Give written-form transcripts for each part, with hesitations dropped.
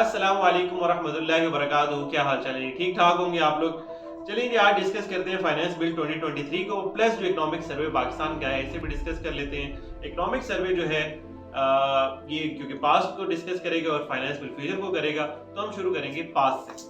अस्सलाम वालेकुम वरहमतुल्लाहि वबरकातुहू। क्या हाल चाल है? ठीक ठाक होंगे आप लोग। चलिए जी, आज डिस्कस करते हैं फाइनेंस बिल 2023 को, प्लस जो इकोनॉमिक सर्वे पाकिस्तान का है इसे भी डिस्कस कर लेते हैं। इकोनॉमिक सर्वे जो है ये क्योंकि पास्ट को डिस्कस करेगा और फाइनेंस बिल फ्यूचर को करेगा, तो हम शुरू करेंगे पास्ट से।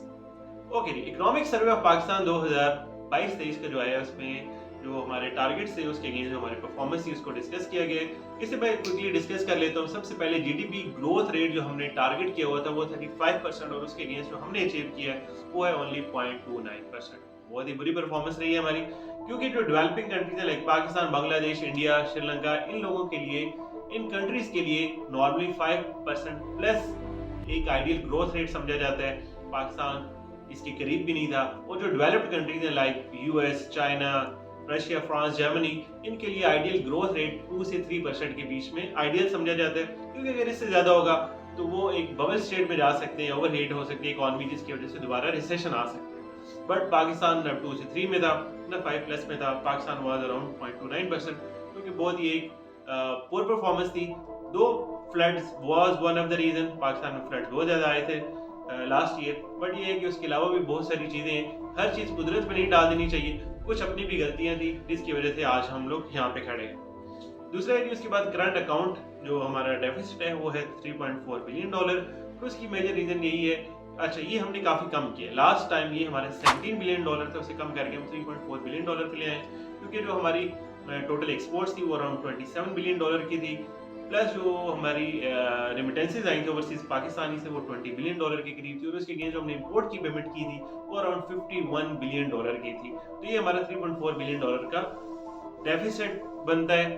ओके जी, इकोनॉमिक सर्वे ऑफ पाकिस्तान 2022-23 का जो आया उसमें जो हमारे टारगेट्स थे उसके अगेंस्ट जो हमारी परफॉर्मेंस थी उसको डिस्कस किया गया है। इससे मैं क्विकली डिस्कस कर लेता हूँ। सबसे पहले जीडीपी ग्रोथ रेट जो हमने टारगेट किया हुआ था वो 35% और उसके अगेंस्ट जो हमने अचीव किया है वो है ओनली 0.29%। बहुत ही बुरी परफॉर्मेंस रही है हमारी, क्योंकि जो डेवलपिंग कंट्रीज है लाइक पाकिस्तान, बांग्लादेश, इंडिया, श्रीलंका, इन लोगों के लिए, इन कंट्रीज के लिए नॉर्मली 5% प्लस एक आइडियल ग्रोथ रेट समझा जाता है। पाकिस्तान इसके करीब भी नहीं था। और जो डेवलप्ड कंट्रीज हैं like US, China, Russia, France, Germany, इनके लिए आइडियल ग्रोथ रेट 2 से 3% के बीच में आइडियल समझा जाता है, क्योंकि अगर इससे ज्यादा होगा तो वो एक बबल स्टेट में जा सकते हैं, ओवरहीट हो सकती है इकोनॉमी, जिसकी वजह से दोबारा रिसेशन आ सकते हैं। बट पाकिस्तान न 2 से 3 में था न 5 प्लस में था। पाकिस्तान वाज अराउंड 0.29%, क्योंकि बहुत ही एक पुअर परफॉर्मेंस थी। दो floods was one of the reason. Pakistan में फ्लड बहुत ज्यादा आए थे लास्ट ईयर। बट ये है कि उसके अलावा भी बहुत सारी चीजें हैं। हर चीज कुदरत पे नहीं डाल देनी चाहिए, कुछ अपनी भी गलतियां थी जिसकी वजह से आज हम लोग यहाँ पे खड़े हैं। दूसरा है कि उसके बाद करंट अकाउंट जो हमारा डेफिसिट है वो है $3.4 बिलियन। तो उसकी मेजर रीजन यही है, अच्छा ये हमने काफी कम किया। लास्ट टाइम ये हमारे $17 बिलियन था, उसे कम करके हम $3.4 बिलियन पे ले आए, क्योंकि जो हमारी टोटल एक्सपोर्ट्स थी वो अराउंड $27 बिलियन की थी। प्लस जो हमारी रेमिटेंसेज आई थी ओवरसीज पाकिस्तानी से वो $20 बिलियन के करीब थी, और उसके अगेंस्ट जो हमने इंपोर्ट की पेमेंट की थी वो अराउंड $51 बिलियन की थी। तो ये हमारा $3.4 बिलियन का डेफिसिट बनता है।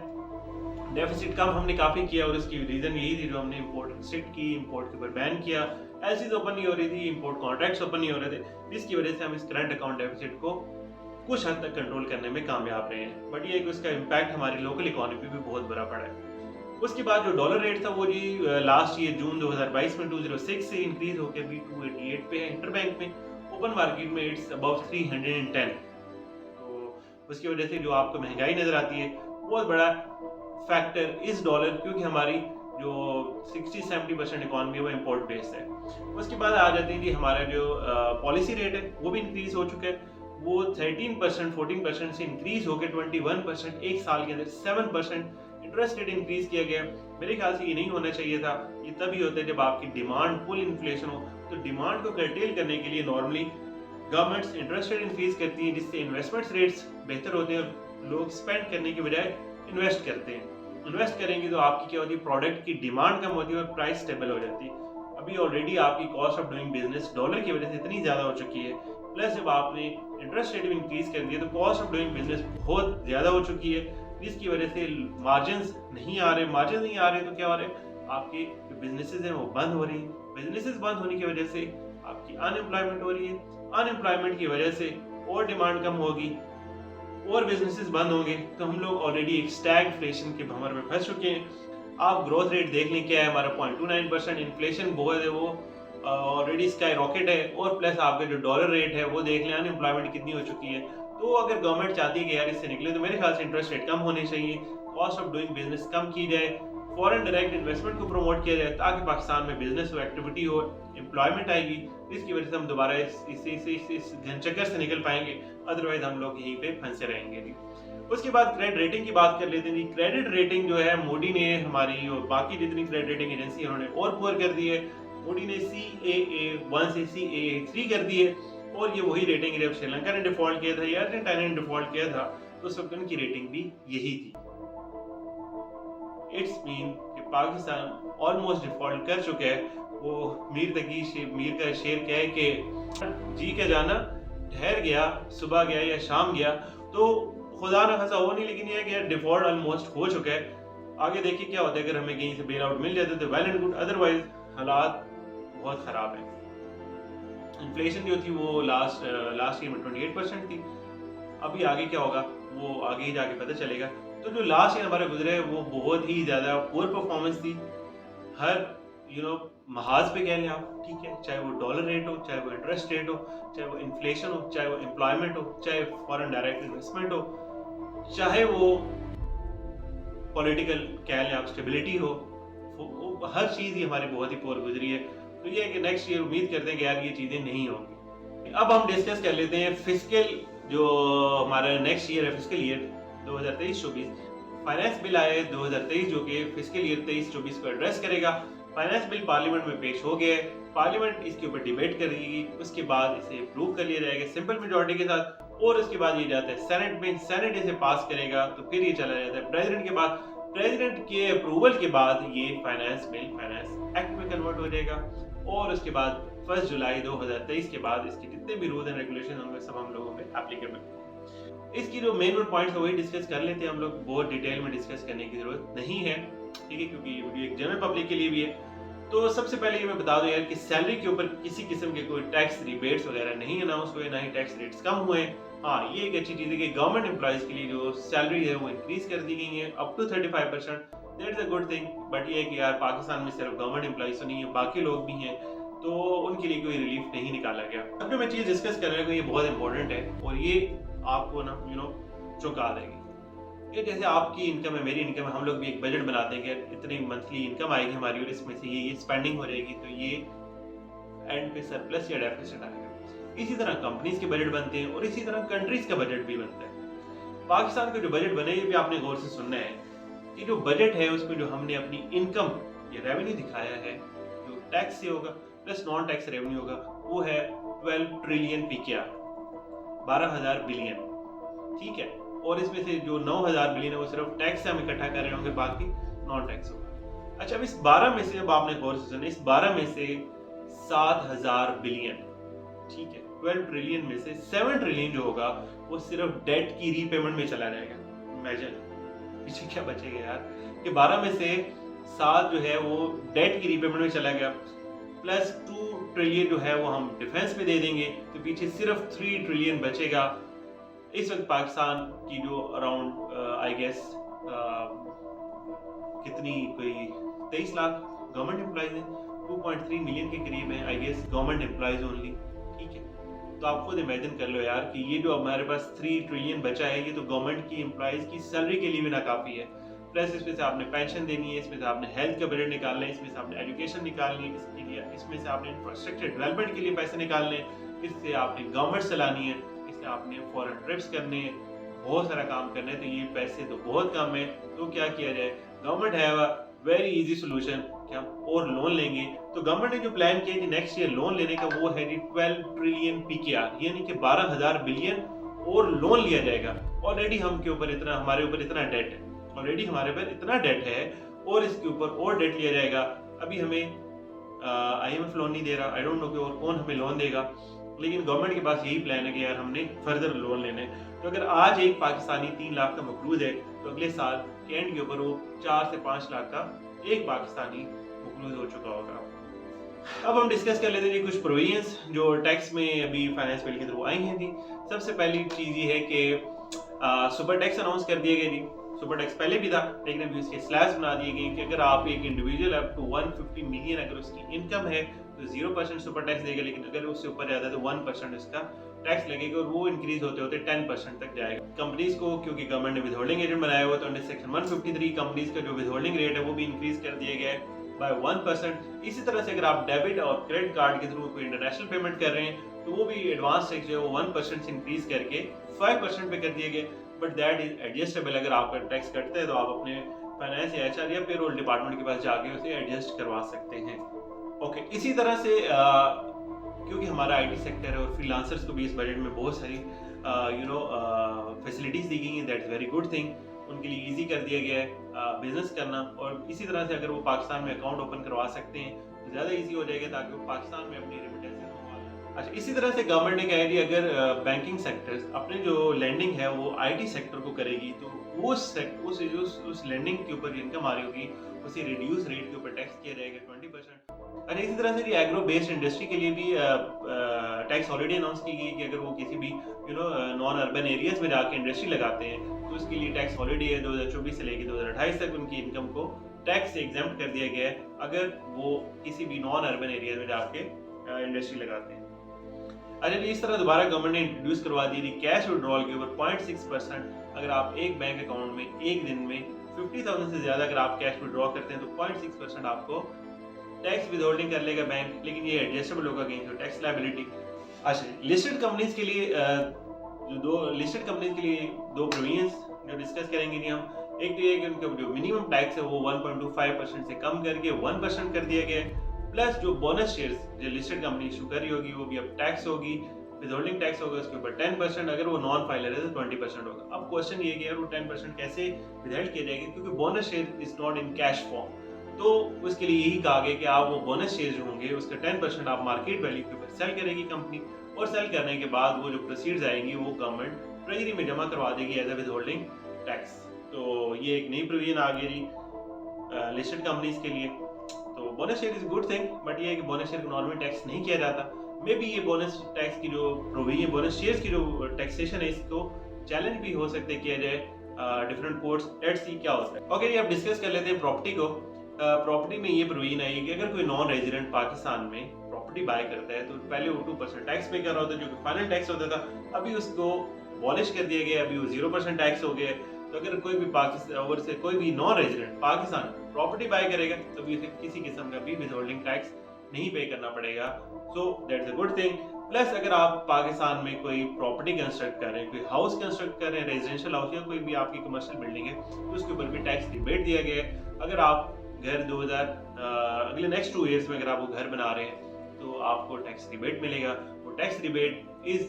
डेफिसिट कम हमने काफी किया, और इसकी रीजन यही थी जो हमने इंपोर्ट रिस्ट्रिक्ट की, इंपोर्ट के ऊपर बैन किया, एलसीज ओपन नहीं हो रही थी, इंपोर्ट कॉन्ट्रैक्ट्स ओपन नहीं हो रहे थे, जिसकी वजह से हम इस करंट अकाउंट डेफिसिट को कुछ हद तक कंट्रोल करने में कामयाब रहे हैं। बट ये कि उसका इम्पैक्ट हमारी लोकल इकोनॉमी पे भी बहुत बुरा पड़ा है। उसके बाद जो डॉलर रेट था वो जी लास्ट ईयर जून 2022 में 206 से इंक्रीज होकर अभी 288 पे है। इंटरबैंक में ओपन मार्केट में इट्स अबव 310। तो उसकी वजह से जो आपको महंगाई नजर आती है बहुत बड़ा फैक्टर इस डॉलर, क्योंकि हमारी जो 60-70% इकोनॉमी है वो इम्पोर्ट बेस्ड है। उसके बाद आ जाते हैं कि हमारा जो पॉलिसी रेट है वो भी इंक्रीज हो चुका है। वो 13% 14% से इंक्रीज होकर 21%, एक साल के अंदर 7% इंटरेस्ट रेट इंक्रीज किया गया। मेरे ख्याल से ये नहीं होना चाहिए था। ये तभी होता है जब आपकी डिमांड फुल इन्फ्लेशन हो। तो डिमांड को कर्टेल करने के लिए normally governments interest rate increase करती है, जिससे इन्वेस्टमेंट रेट्स बेहतर होते हैं और लोग स्पेंड करने के बजाय इन्वेस्ट करते हैं। इन्वेस्ट करेंगे तो आपकी क्या होती है, प्रोडक्ट की डिमांड कम होती है और प्राइस स्टेबल हो जाती है। अभी ऑलरेडी आपकी cost of doing business dollar की वजह से इतनी ज्यादा हो चुकी है, प्लस जब आपने इंटरेस्ट रेट भी इंक्रीज कर दिया तो कॉस्ट ऑफ डूइंग बिजनेस बहुत ज्यादा हो चुकी है, जिसकी वजह से मार्जिन्स नहीं आ रहे। मार्जिन नहीं आ रहे तो क्या हो रहा है, आपकी जो बिजनेसेस हैं वो बंद हो रही हैं। बिजनेसेस बंद होने की वजह से आपकी अनएम्प्लॉयमेंट हो रही है। अनएम्प्लॉयमेंट की वजह से और डिमांड कम होगी और बिजनेसेस बंद होंगे, तो हम लोग ऑलरेडी एक स्टैगफ्लेशन के भंवर में फंस चुके हैं। आप ग्रोथ रेट देख लें क्या है हमारा 0.29%। इन्फ्लेशन बहुत है, वो ऑलरेडी स्काई रॉकेट है। और प्लस आपका जो डॉलर रेट है वो देख लें, अनएम्प्लॉयमेंट कितनी हो चुकी है। तो अगर गवर्नमेंट चाहती है कि यार इससे निकले, तो मेरे ख्याल से इंटरेस्ट रेट कम होने चाहिए, कॉस्ट ऑफ डूइंग बिजनेस कम की जाए, फॉरेन डायरेक्ट इन्वेस्टमेंट को प्रमोट किया जाए, ताकि पाकिस्तान में बिजनेस हो, एक्टिविटी हो, एम्प्लॉयमेंट आएगी, जिसकी वजह से हम दोबारा इस घनचक्कर से निकल पाएंगे। अदरवाइज हम लोग यहीं पे फंसे रहेंगे। उसके बाद क्रेडिट रेटिंग की बात कर लेते हैं। क्रेडिट रेटिंग जो है मोदी ने हमारी और बाकी जितनी क्रेडिट रेटिंग एजेंसी है उन्होंने और पुअर कर दी है। मोदी ने CAA1 से CAA3 कर दी है, और ये वही रेटिंग है जब श्रीलंका ने डिफॉल्ट किया था या अर्जेंटीना ने डिफॉल्ट किया था, तो उस वक्त उनकी रेटिंग भी यही थी। इट्स मीन कि पाकिस्तान ऑलमोस्ट डिफॉल्ट कर चुका है। वो मीर का शेर क्या है कि जी का जाना ठहर गया, सुबह गया या शाम गया, तो खुदा ना खासा हो नहीं, लेकिन ये है कि डिफॉल्ट ऑलमोस्ट हो चुका है। आगे देखिए क्या होता है, अगर हमें कहीं से बेल आउट मिल जाता तो वेल एंड गुड, अदरवाइज हालात बहुत खराब है। इन्फ्लेशन जो थी वो लास्ट ईयर में 28% थी। अभी आगे क्या होगा वो आगे ही जाके पता चलेगा। तो जो लास्ट ईयर हमारा गुजरा है वो बहुत ही ज्यादा पुअर परफॉर्मेंस थी, हर महाज पे कह लें आप, ठीक है, चाहे वो डॉलर रेट हो, चाहे वो इंटरेस्ट रेट हो, चाहे वो इन्फ्लेशन हो, चाहे वो एम्प्लॉयमेंट हो, चाहे फॉरेन डायरेक्ट इन्वेस्टमेंट हो, चाहे वो पॉलिटिकल कह लें आप स्टेबिलिटी हो, हर चीज ही हमारी बहुत ही पुअर गुजरी है। तो ये है कि नेक्स्ट ईयर उम्मीद करते हैं कि यार ये चीज़ें नहीं होंगी। अब हम डिस्कस कर लेते हैं फिस्कल, जो हमारा नेक्स्ट ईयर है, फिस्कल ईयर 2023-24 फाइनेंस बिल आया है 2023 जो कि फिस्कल ईयर 23-24 को एड्रेस करेगा। फाइनेंस बिल पार्लियामेंट में पेश हो गया है, पार्लियामेंट इसके ऊपर डिबेट करेगी, उसके बाद इसे अप्रूव कर लिया जाएगा सिंपल मेजॉरिटी के साथ, और उसके बाद ये जाता है सेनेट में, सेनेट इसे पास करेगा, तो फिर ये चला जाता है प्रेसिडेंट के पास, प्रेसिडेंट के अप्रूवल के बाद ये फाइनेंस बिल फाइनेंस एक्ट में कन्वर्ट हो जाएगा, और उसके बाद 1 जुलाई 2023 के बाद इसके जितने भी रूल्स एंड रेगुलेशन होंगे सब हम लोगों पे एप्लीकेबल। इसकी जो मेन पॉइंट्स है वही डिस्कस कर लेते हैं हम लोग, बहुत डिटेल में डिस्कस करने की जरूरत नहीं है, ठीक है, क्योंकि ये वीडियो एक जनरल पब्लिक के लिए भी है। तो सबसे पहले ये मैं बता दूं यार कि सैलरी के ऊपर किसी किस्म के कोई टैक्स रिबेट्स वगैरह नहीं अनाउंस हुए, ना ही टैक्स रेट्स कम हुए। हाँ, ये एक अच्छी चीज़ है कि गवर्नमेंट एम्प्लॉइज के लिए जो सैलरी है वो इंक्रीज कर दी गई है up to 35%, that's a good thing. But ये है कि यार पाकिस्तान में सिर्फ गवर्नमेंट एम्प्लॉइज तो नहीं है, बाकी लोग भी हैं, तो उनके लिए कोई रिलीफ नहीं निकाला गया। अब जो मैं चीज़ डिस्कस कर रहा हूँ ये बहुत इंपॉर्टेंट है और ये आपको ना चौंका देगी। ये जैसे आपकी इनकम है, मेरी इनकम है, हम लोग भी एक बजट बनाते हैं कि इतनी मंथली इनकम आएगी हमारी और इसमें से ये स्पेंडिंग हो जाएगी, तो ये एंड पे सरप्लस या डेफिसिट आएगा। इसी तरह कंपनीज के बजट बनते हैं और इसी तरह कंट्रीज का बजट भी बनता है। पाकिस्तान का जो बजट बने ये भी आपने गौर से सुनना है कि जो बजट है उसमें जो हमने अपनी इनकम या रेवेन्यू दिखाया है जो टैक्स से होगा प्लस नॉन टैक्स रेवेन्यू होगा वो है 12 ट्रिलियन PKR, 12,000 बिलियन, ठीक है। और इसमें से जो 9,000 बिलियन है वो सिर्फ टैक्स से हम इकट्ठा कर रहे होंगे, बाकी नॉन टैक्स होगा। अच्छा, अब इस 12 में से, अब आपने गौर से सुना, इस 12 में से 7,000 बिलियन, ठीक है, 12 ट्रिलियन में से 7 ट्रिलियन जो होगा वो सिर्फ डेट की रीपेमेंट में चला जाएगा। इमेजिन पीछे क्या बचेगा यार, कि 12 में से 7 जो है वो डेट की रीपेमेंट में चला गया, प्लस 2 ट्रिलियन जो है वो हम डिफेंस में दे देंगे, तो पीछे सिर्फ 3 ट्रिलियन बचेगा। इस वक्त पाकिस्तान की जो अराउंड आई गेस कितनी कोई 23 लाख गवर्नमेंट एम्प्लॉइज हैं, 2.3 मिलियन के करीब है I guess government employees only, ठीक है। तो आप खुद इमेजिन कर लो यार कि ये जो हमारे पास 3 ट्रिलियन बचा है ये तो गवर्नमेंट की एम्प्लॉइज की सैलरी के लिए भी नाकाफी है, प्लस इसमें से आपने पेंशन देनी है, इसमें से आपने हेल्थ का बजट निकालना है, इसमें से आपने एजुकेशन निकालनी है, इसके लिए इसमें से आपने इंफ्रास्ट्रक्चर डेवलपमेंट के लिए पैसे निकालने हैं, इससे आपने गवर्नमेंट चलानी है, इससे आपने फॉरेन ट्रिप्स करने हैं, बहुत सारा काम करना है, तो ये पैसे तो बहुत कम है। तो क्या किया जाए, government have a very easy solution कि हम और लोन लेंगे। तो गवर्नमेंट ने जो प्लान किया कि नेक्स्ट ईयर लोन लेने का वो है 12 ट्रिलियन PKR, यानी कि 12,000 बिलियन और लोन लिया जाएगा। ऑलरेडी हमारे ऊपर इतना डेट है, ऑलरेडी हमारे ऊपर इतना डेट है और इसके ऊपर और डेट लिया जाएगा। अभी हमें IMF लोन नहीं दे रहा, आई डोंट नो कि और कौन हमें लोन देगा, लेकिन गवर्नमेंट के पास यही प्लान है कि यार हमने फर्दर लोन लेने। तो अगर आज एक पाकिस्तानी 3 लाख का मकरूज है तो अगले साल के एंड के ऊपर वो 4 से 5 लाख का एक पाकिस्तानी मकरूज हो चुका होगा। अब हम डिस्कस कर लेते हैं जी कुछ प्रोविजंस जो टैक्स में अभी फाइनेंस बिल के थ्रू आई हैं जी। सबसे पहली चीज ये है कि सुपर टैक्स अनाउंस कर दिया गया जी। सुपर टैक्स पहले भी था लेकिन अभी उसके स्लैब्स बना दिए गए कि अगर आप एक इंडिविजुअल अप टू 150 मिलियन अगर उसकी इनकम है तो 0% सुपर टैक्स देगा, लेकिन अगर उससे ऊपर जाता है तो 1% उसका टैक्स लगेगा और वो इंक्रीज होते होते 10% तक जाएगा। कंपनीज को क्योंकि गवर्नमेंट ने विदहोल्डिंग एजेंट बनाया हुआ तो अंडर सेक्शन 153 कंपनीज का जो विदहोल्डिंग रेट है वो भी इंक्रीज कर दिया गया है बाय 1%। इसी तरह से अगर आप डेबिट और क्रेडिट कार्ड के थ्रू कोई इंटरनेशनल पेमेंट कर रहे हैं तो वो भी एडवांस टैक्स जो है वो 1% से इंक्रीज करके 5% पे कर दिए गए, बट दैट इज एडजस्टेबल। अगर आपका टैक्स कटता है तो आप अपने फाइनेंस या HR या पेरोल डिपार्टमेंट के पास जाके उसे एडजस्ट करवा सकते हैं। ओके, इसी तरह से क्योंकि हमारा IT सेक्टर है और फ्रीलांसर्स को भी इस बजट में बहुत सारी फैसिलिटीज दी गई हैं, दैट्स वेरी गुड थिंग। उनके लिए इजी कर दिया गया है बिजनेस करना, और इसी तरह से अगर वो पाकिस्तान में अकाउंट ओपन करवा सकते हैं तो ज़्यादा इजी हो जाएगा ताकि वो पाकिस्तान में अपनी रेमिटेंस मंगवा। अच्छा, इसी तरह से गवर्नमेंट ने कहा कि अगर बैंकिंग सेक्टर्स अपने जो लैंडिंग है वो IT सेक्टर को करेगी तो उस लैंडिंग के ऊपर इनकम आ रही होगी उसे रिड्यूस रेट के ऊपर टैक्स किया जाएगा 20%। और इसी तरह से एग्रो बेस्ड इंडस्ट्री के लिए भी टैक्स ऑलरेडी अनाउंस की गई कि अगर वो किसी भी नॉन अर्बन एरियाज में जाके इंडस्ट्री लगाते हैं तो उसके लिए टैक्स ऑलरेडी है 2024 से लेकर 2028 तक उनकी इनकम को टैक्स से एग्जेम्प्ट कर दिया गया है अगर वो किसी भी नॉन अर्बन एरिया में जाके इंडस्ट्री लगाते हैं। अच्छा, इस तरह दोबारा गवर्नमेंट ने इंट्रोड्यूस करवा दी थी कैश विड्रॉल के ऊपर 0.6%। अगर आप एक बैंक अकाउंट में एक दिन में 50,000 से ज्यादा अगर आप कैश विड्रॉ करते हैं तो 0.6% आपको टैक्स विद होल्डिंग कर लेगा बैंक, लेकिन ये एडजस्टेबल होगा अगेंस्ट योर टैक्स लायबिलिटी। अच्छा, लिस्टेड कंपनीज के लिए दो प्रोविजंस जो डिस्कस करेंगे नहीं हम। एक तो ये कि उनका जो मिनिमम टैक्स है वो 1.25% से कम करके 1% कर दिया गया है, प्लस जो बोनस शेयर्स जो लिस्टेड कंपनी इशू कर रही होगी वो भी अब टैक्स होगी, विदहोल्डिंग टैक्स होगा उसके ऊपर 10%, अगर वो नॉन फाइलर है तो 20% होगा। अब क्वेश्चन ये कि यार वो 10% कैसे विदहोल्ड किया जाएगा, क्योंकि bonus share is not in cash form. तो उसके लिए यही कहा गया कि आप वो बोनस शेयर जो होंगे उसका 10% आप मार्केट वैल्यू के ऊपर सेल करेगी कंपनी, और सेल करने के बाद वो जो प्रोसीड्स आएंगी वो गवर्नमेंट ट्रेजरी में जमा करवा देगी एज अ विदहोल्डिंग टैक्स। तो ये एक नई प्रोविजन आ गई जी लिस्टेड कंपनीज के लिए। तो bonus share is good thing, but ये है कि बोनस शेयर को नॉर्मल टैक्स नहीं किया जाता। मे बी ये बोनस टैक्स की जो प्रोविजन, बोनस शेयर्स की जो टैक्सेशन है इसको चैलेंज भी हो सकते किया जाए डिफरेंट कोर्ट्स। लेट्स सी क्या होता है। ओके, अब डिस्कस कर लेते हैं प्रॉपर्टी को। प्रॉपर्टी में ये प्रोविजन आई कि अगर कोई नॉन रेजिडेंट पाकिस्तान में प्रॉपर्टी बाय करता है तो पहले वो 2% टैक्स पे कर रहा होता है, जो कि फाइनल टैक्स होता था। अभी उसको अबॉलिश कर दिया गया, अभी वो 0% टैक्स हो गया। तो अगर कोई भी पाकिस्तान से कोई भी नॉन रेजिडेंट पाकिस्तान में प्रॉपर्टी बाय करेगा तो भी उसे किसी किस्म का भी विदहोल्डिंग टैक्स नहीं पे करना पड़ेगा। So that's a good thing. Plus अगर आप पाकिस्तान में कोई प्रॉपर्टी कंस्ट्रक्ट कर रहे हैं, कोई हाउस कंस्ट्रक्ट कर रहे हैं, रेजिडेंशियल हाउस या कोई भी आपकी कमर्शियल बिल्डिंग है, तो उसके ऊपर भी टैक्स रिबेट दिया गया है। अगर आप घर अगले नेक्स्ट 2 ईयर्स में अगर आप वो घर बना रहे हैं तो आपको टैक्स रिबेट मिलेगा। वो tax rebate is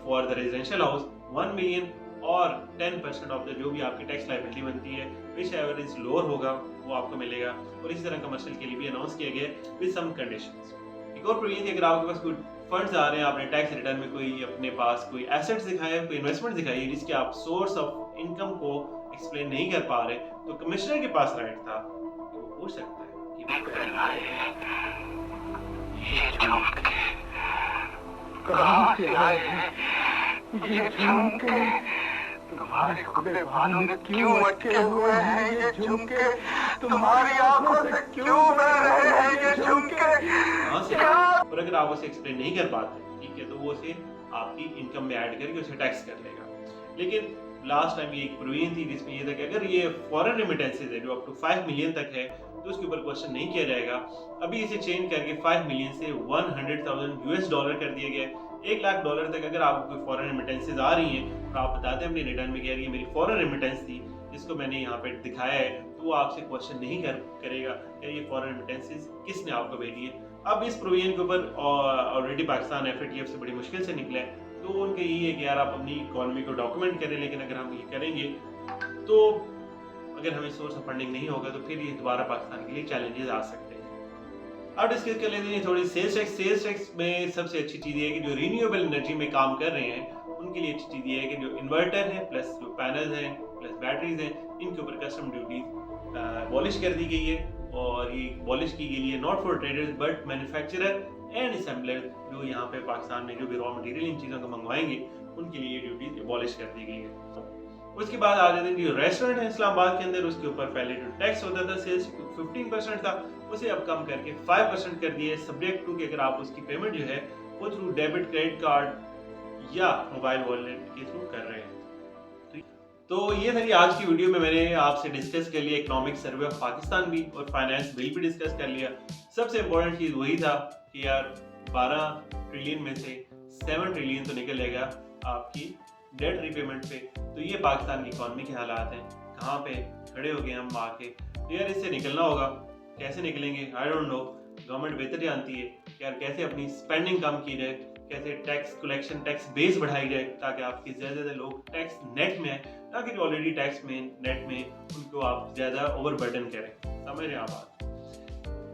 for the residential house 1 million और 10% ऑफ द जो भी आपकी टैक्स लायबिलिटी बनती है विच एवर इज लोअर होगा वो आपको मिलेगा। और इसी तरह कमर्शियल के लिए भी अनाउंस किया गया विद सम कंडीशंस। एक और प्रोविजन थी, अगर आपके पास कोई फंड्स आ रहे हैं, आपने टैक्स रिटर्न में कोई अपने पास कोई एसेट्स दिखाया, कोई इन्वेस्टमेंट दिखाई है जिसके आप सोर्स ऑफ इनकम को एक्सप्लेन नहीं कर पा रहे, तो कमिश्नर के पास राइट था कि वो पूछ सकता है ये झुमके कहाँ से आए हैं? ये झुमके तुम्हारे खुले बालों में क्यों अटके हुए हैं? ये झुमके तुम्हारी आंखों से क्यों बह रहे हैं? ये झुमके और अगर आप उसे एक्सप्लेन नहीं कर पाते, ठीक है, तो वो उसे आपकी इनकम में ऐड करके उसे टैक्स कर लेगा। लेकिन लास्ट टाइम ये एक प्रोविजन थी जिसमें ये था कि अगर ये फॉरेन रेमिटेंसेज है जो अप टू 5 मिलियन तक है तो उसके ऊपर क्वेश्चन नहीं किया जाएगा। अभी इसे चेंज करके 5 मिलियन से 100,000 US डॉलर कर दिया गया है। $1,00,000 तक अगर आपको कोई फॉरेन रेमिटेंसेज आ रही हैं और आप बताते हैं अपनी रिटर्न में कि यार ये मेरी फॉरेन रेमिटेंस थी जिसको मैंने यहाँ पे दिखाया है, तो वो आपसे क्वेश्चन नहीं करेगा कि ये फॉरेन रेमिटेंसेज किसने आपको भेजी है। अब इस प्रोविजन के ऊपर ऑलरेडी पाकिस्तान FATF से बड़ी मुश्किल से निकला है, तो उनके यही है कि यार आप अपनी इकोनॉमी को डॉक्यूमेंट करें, लेकिन अगर हम ये करेंगे तो अगर हमें सोर्स ऑफ फंडिंग नहीं होगा तो फिर ये दोबारा पाकिस्तान के लिए चैलेंजेस आ सकते हैं। अब डिस्कस कर लेते हैं थोड़ी सेल्स टैक्स। सेल्स टैक्स में सबसे अच्छी चीज़ ये है कि जो रिन्यूएबल एनर्जी में काम कर रहे हैं उनके लिए अच्छी चीज़ ये है कि जो इन्वर्टर है प्लस जो पैनल्स हैं प्लस बैटरीज हैं, इनके ऊपर कस्टम ड्यूटी अबॉलिश कर दी गई है। और ये अबॉलिश की गई है not for traders but manufacturer and assembler, जो यहाँ पे पाकिस्तान में जो भी रॉ मटेरियल इन चीज़ों को मंगवाएंगे उनके लिए ये ड्यूटी अबॉलिश कर दी गई है। उसके बाद आ जाते हैं जो रेस्टोरेंट है इस्लामाबाद के अंदर, उसके ऊपर पहले जो टैक्स होता था सेल्स 15% था, उसे अब कम करके 5% कर दिया है, सब्जेक्ट टू कि अगर आप उसकी पेमेंट जो है वो थ्रू डेबिट क्रेडिट कार्ड या मोबाइल वॉलेट के थ्रू कर रहे हैं। तो ये था आज की वीडियो में मैंने आपसे डिस्कस कर लिया इकोनॉमिक सर्वे ऑफ पाकिस्तान भी और फाइनेंस बिल भी डिस्कस कर लिया। सबसे इम्पोर्टेंट चीज़ वही था कि यार 12 ट्रिलियन में से 7 ट्रिलियन तो निकलेगा आपकी डेट रीपेमेंट पे। तो ये पाकिस्तान की इकोनॉमी के हालात हैं, कहाँ पे खड़े हो गए हम आके। तो यार इससे निकलना होगा, कैसे निकलेंगे आई डोंट नो, गवर्नमेंट बेहतर जानती है यार कैसे अपनी स्पेंडिंग कम की जाए, कैसे टैक्स कलेक्शन टैक्स बेस बढ़ाई जाए ताकि आपके ज़्यादा लोग टैक्स नेट में आए, ताकि जो ऑलरेडी टैक्स में नेट में उनको आप ज़्यादा ओवरबर्डन करें। समझ रहे हैं आप बात।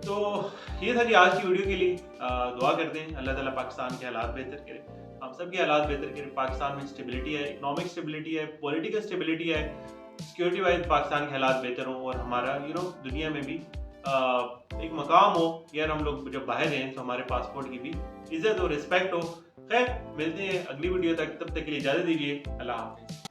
तो ये था जी आज की वीडियो के लिए। दुआ करते हैं अल्लाह ताला पाकिस्तान के हालात बेहतर करे, हम सब के हालात बेहतर करें, पाकिस्तान में स्टेबिलिटी है, इकोनॉमिक स्टेबिलिटी है, पॉलिटिकल स्टेबिलिटी है, सिक्योरिटी वाइज पाकिस्तान के हालात बेहतर हों और हमारा दुनिया में भी एक मकाम हो। यार हम लोग जब बाहर हैं तो हमारे पासपोर्ट की भी इज्जत और रिस्पेक्ट हो। खैर मिलते हैं अगली वीडियो तक, तब तक के लिए इजाज़त दीजिए। अल्लाह हाफ़िज़।